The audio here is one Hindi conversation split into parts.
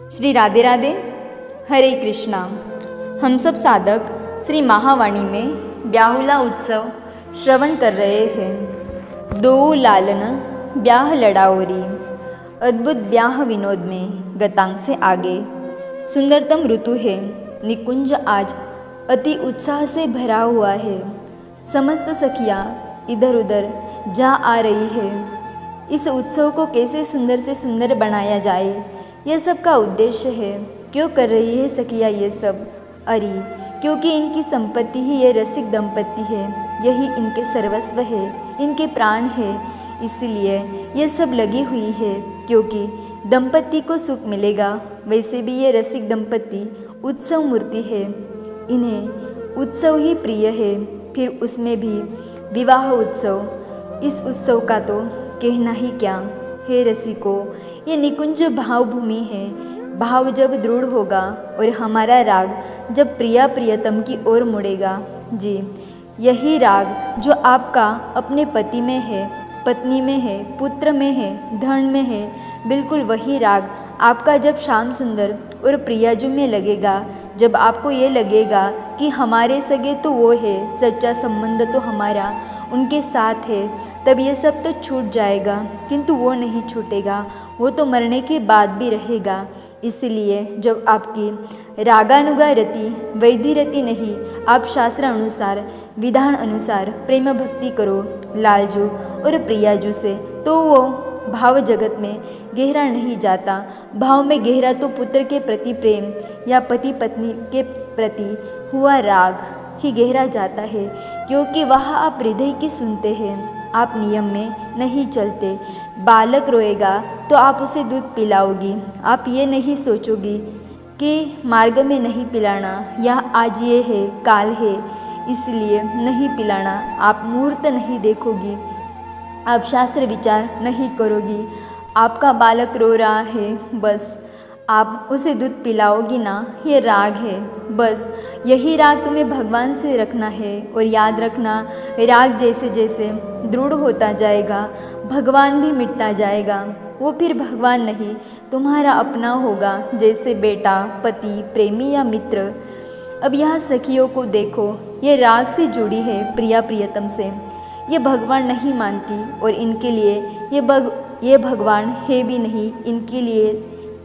श्री राधे राधे, हरे कृष्णा। हम सब साधक श्री महावाणी में ब्याहुला उत्सव श्रवण कर रहे हैं। दो लालन ब्याह लड़ाओरी, अद्भुत ब्याह विनोद में गतांग से आगे। सुंदरतम ऋतु है, निकुंज आज अति उत्साह से भरा हुआ है। समस्त सखियाँ इधर उधर जा आ रही है। इस उत्सव को कैसे सुंदर से सुंदर बनाया जाए, यह सब का उद्देश्य है। क्यों कर रही है सखिया ये सब? अरे क्योंकि इनकी संपत्ति ही ये रसिक दंपति है, यही इनके सर्वस्व है, इनके प्राण है। इसलिए ये सब लगी हुई है, क्योंकि दंपति को सुख मिलेगा। वैसे भी ये रसिक दंपति उत्सव मूर्ति है, इन्हें उत्सव ही प्रिय है। फिर उसमें भी विवाह उत्सव, इस उत्सव का तो कहना ही क्या। हे रसिको, ये निकुंज भाव भूमि है। भाव जब दृढ़ होगा और हमारा राग जब प्रिया प्रियतम की ओर मुड़ेगा, जी यही राग जो आपका अपने पति में है, पत्नी में है, पुत्र में है, धन में है, बिल्कुल वही राग आपका जब श्याम सुंदर और प्रियाजू में लगेगा, जब आपको ये लगेगा कि हमारे सगे तो वो है, सच्चा संबंध तो हमारा उनके साथ है, तब ये सब तो छूट जाएगा। किंतु वो नहीं छूटेगा, वो तो मरने के बाद भी रहेगा। इसलिए जब आपकी रागानुगा रति वैधि रति नहीं, आप शास्त्र अनुसार विधान अनुसार प्रेम भक्ति करो लालजू और प्रियाजू से, तो वो भाव जगत में गहरा नहीं जाता। भाव में गहरा तो पुत्र के प्रति प्रेम या पति पत्नी के प्रति हुआ राग ही गहरा जाता है, क्योंकि वह आप हृदय की सुनते हैं, आप नियम में नहीं चलते। बालक रोएगा तो आप उसे दूध पिलाओगी, आप ये नहीं सोचोगी कि मार्ग में नहीं पिलाना, या आज ये है काल है इसलिए नहीं पिलाना। आप मुहूर्त नहीं देखोगी, आप शास्त्र विचार नहीं करोगी। आपका बालक रो रहा है, बस आप उसे दूध पिलाओगी ना, ये राग है। बस यही राग तुम्हें भगवान से रखना है। और याद रखना, राग जैसे जैसे दृढ़ होता जाएगा, भगवान भी मिटता जाएगा। वो फिर भगवान नहीं, तुम्हारा अपना होगा, जैसे बेटा, पति, प्रेमी या मित्र। अब यहाँ सखियों को देखो, ये राग से जुड़ी है, प्रिया प्रियतम से। ये भगवान नहीं मानती और इनके लिए ये भगवान है भी नहीं, इनके लिए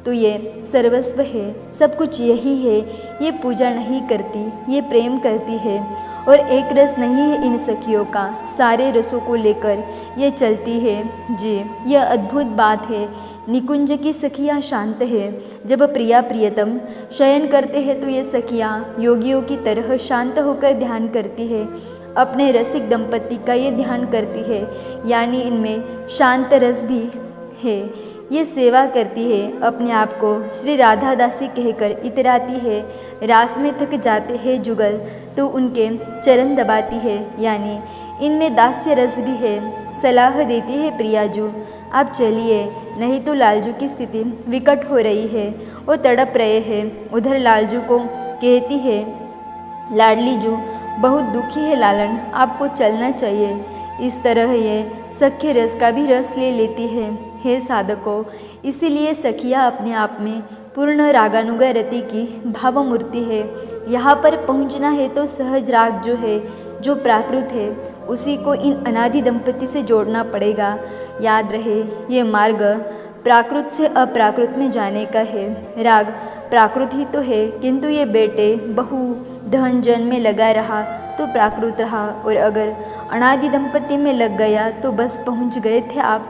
तो ये सर्वस्व है, सब कुछ यही है। ये पूजा नहीं करती, ये प्रेम करती है। और एक रस नहीं है इन सखियों का, सारे रसों को लेकर ये चलती है। जी यह अद्भुत बात है। निकुंज की सखियाँ शांत है। जब प्रिया प्रियतम शयन करते हैं तो ये सखियाँ योगियों की तरह शांत होकर ध्यान करती है, अपने रसिक दंपति का ये ध्यान करती है, यानी इनमें शांत रस भी है। ये सेवा करती है, अपने आप को श्री राधा दासी कहकर इतराती है। रास में थक जाते हैं जुगल तो उनके चरण दबाती है, यानी इनमें दास्य रस भी है। सलाह देती है प्रियाजू, आप चलिए, नहीं तो लालजू की स्थिति विकट हो रही है, वो तड़प रहे हैं। उधर लालजू को कहती है, लाडलीजू बहुत दुखी है लालन, आपको चलना चाहिए। इस तरह ये सख्य रस का भी रस ले लेती है। हे साधकों, इसीलिए सखिया अपने आप में पूर्ण रागानुगा रति की भाव मूर्ति है। यहाँ पर पहुँचना है तो सहज राग जो है, जो प्राकृत है, उसी को इन अनादि दंपति से जोड़ना पड़ेगा। याद रहे, ये मार्ग प्राकृत से अप्राकृत में जाने का है। राग प्राकृत ही तो है, किंतु ये बेटे बहू धन जन में लगा रहा तो प्राकृत रहा, और अगर अनादि दंपति में लग गया तो बस पहुँच गए थे आप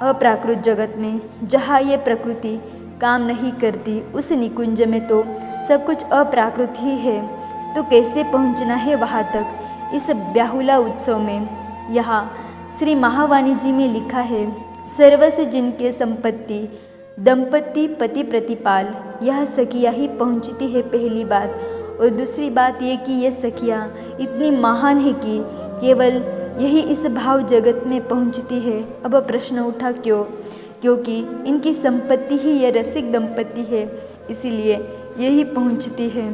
अप्राकृत जगत में, जहाँ ये प्रकृति काम नहीं करती। उस निकुंज में तो सब कुछ अप्राकृत ही है, तो कैसे पहुँचना है वहाँ तक इस ब्याहुला उत्सव में। यहाँ श्री महावाणी जी में लिखा है, सर्वस्व जिनके संपत्ति दंपति पति प्रतिपाल। यह सखिया ही पहुँचती है, पहली बात। और दूसरी बात ये कि ये सखियाँ इतनी महान है कि केवल यही इस भाव जगत में पहुंचती है। अब प्रश्न उठा क्यों? क्योंकि इनकी संपत्ति ही ये रसिक दंपति है, इसीलिए यही पहुंचती है।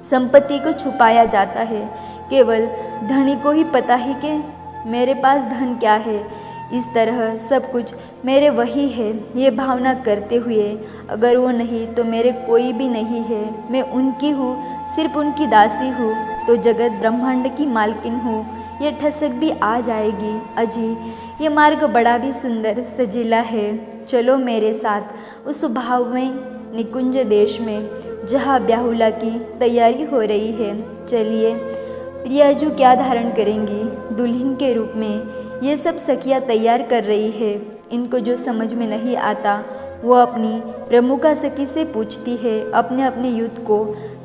संपत्ति को छुपाया जाता है, केवल धनी को ही पता है कि मेरे पास धन क्या है। इस तरह सब कुछ मेरे वही है ये भावना करते हुए, अगर वो नहीं तो मेरे कोई भी नहीं है, मैं उनकी हूँ, सिर्फ उनकी दासी हूँ, तो जगत ब्रह्मांड की मालकिन हूँ, ये ठसक भी आ जाएगी। अजी ये मार्ग बड़ा भी सुंदर सजीला है, चलो मेरे साथ उस भाव में निकुंज देश में जहाँ ब्याहुला की तैयारी हो रही है। चलिए, प्रियाजू क्या धारण करेंगी दुल्हन के रूप में, ये सब सखियाँ तैयार कर रही है। इनको जो समझ में नहीं आता वो अपनी प्रमुखा सखी से पूछती है। अपने अपने युद्ध को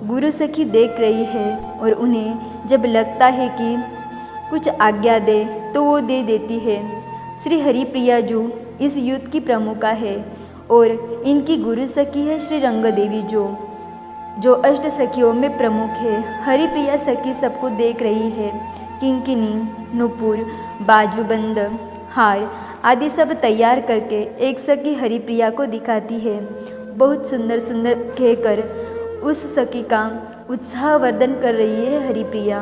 गुरु सखी देख रही है और उन्हें जब लगता है कि कुछ आज्ञा दे तो वो दे देती है। श्री हरिप्रियाजू इस युद्ध की प्रमुखा है और इनकी गुरु सखी है श्री रंगदेवी जो अष्ट सखियों में प्रमुख है। हरिप्रिया सखी सबको देख रही है। किंकिनी, नुपुर, बाजूबंद, हार आदि सब तैयार करके एक सखी हरिप्रिया को दिखाती है। बहुत सुंदर सुंदर कहकर उस सखी का उत्साहवर्धन कर रही है हरिप्रिया।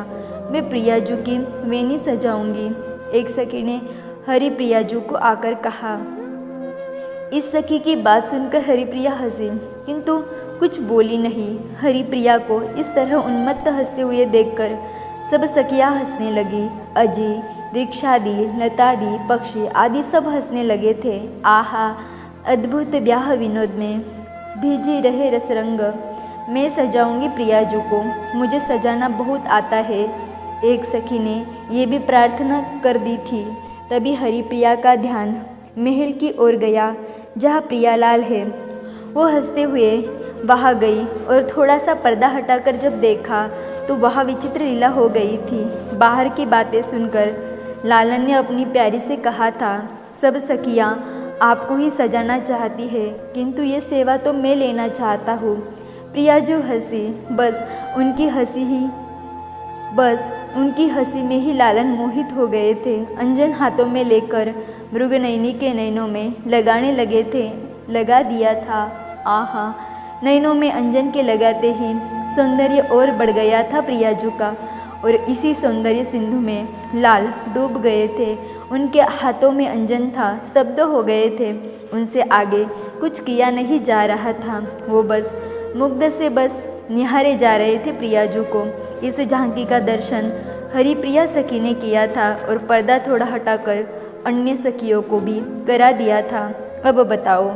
मैं प्रियाजू की वेणी सजाऊंगी, एक सखी ने हरिप्रियाजू को आकर कहा। इस सखी की बात सुनकर हरिप्रिया हंसी, किंतु कुछ बोली नहीं। हरिप्रिया को इस तरह उन्मत्त हंसते हुए देखकर सब सखियाँ हंसने लगी। अजी, वृक्षादि, लतादि, पक्षी आदि सब हंसने लगे थे। आहा, अद्भुत ब्याह विनोद में भीजी रहे रसरंग। मैं सजाऊंगी प्रियाजू को, मुझे सजाना बहुत आता है, एक सखी ने ये भी प्रार्थना कर दी थी। तभी हरिप्रिया का ध्यान महल की ओर गया जहाँ प्रियालाल है। वो हंसते हुए वहाँ गई और थोड़ा सा पर्दा हटाकर जब देखा तो वहाँ विचित्र लीला हो गई थी। बाहर की बातें सुनकर लालन ने अपनी प्यारी से कहा था, सब सखियाँ आपको ही सजाना चाहती है, किंतु ये सेवा तो मैं लेना चाहता हूँ। प्रियाजू हंसी। बस उनकी हंसी में ही लालन मोहित हो गए थे। अंजन हाथों में लेकर मृगनयनी के नैनों में लगा दिया था। आहा, नैनों में अंजन के लगाते ही सौंदर्य और बढ़ गया था प्रियाजू का, और इसी सौंदर्य सिंधु में लाल डूब गए थे। उनके हाथों में अंजन था, स्तब्ध हो गए थे। उनसे आगे कुछ किया नहीं जा रहा था। वो बस मुग्ध से बस निहारे जा रहे थे प्रियाजू को। इस झांकी का दर्शन हरिप्रिया सखी ने किया था और पर्दा थोड़ा हटाकर अन्य सखियों को भी करा दिया था। अब बताओ,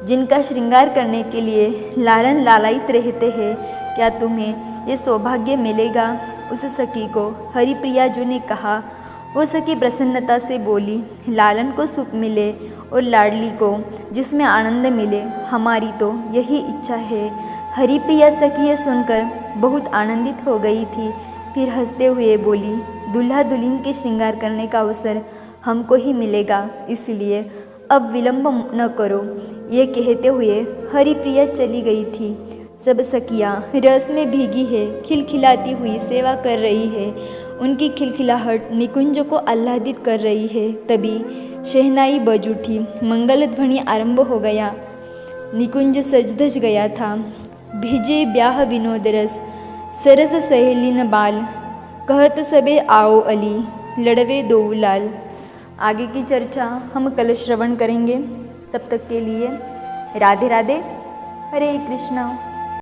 जिनका श्रृंगार करने के लिए लालन लालायित रहते हैं, क्या तुम्हें ये सौभाग्य मिलेगा? उस सखी को हरिप्रियाजू ने कहा। वो सखी प्रसन्नता से बोली, लालन को सुख मिले और लाडली को जिसमें आनंद मिले, हमारी तो यही इच्छा है। हरिप्रिया सखी ये सुनकर बहुत आनंदित हो गई थी। फिर हंसते हुए बोली, दूल्हा दुल्हन के श्रृंगार करने का अवसर हमको ही मिलेगा, इसलिए अब विलंब न करो। ये कहते हुए हरिप्रिया चली गई थी। सब सखियाँ रस में भीगी है, खिलखिलाती हुई सेवा कर रही है। उनकी खिलखिलाहट निकुंज को आह्लादित कर रही है। तभी शहनाई बज उठी, मंगल ध्वनि आरंभ हो गया। निकुंज सज-धज गया था। भिजे ब्याह विनोद रस, सरस सहेलीन बाल, कहत सबे आओ अली, लड़वे दो लाल। आगे की चर्चा हम कल श्रवण करेंगे। तब तक के लिए राधे राधे, हरे कृष्णा।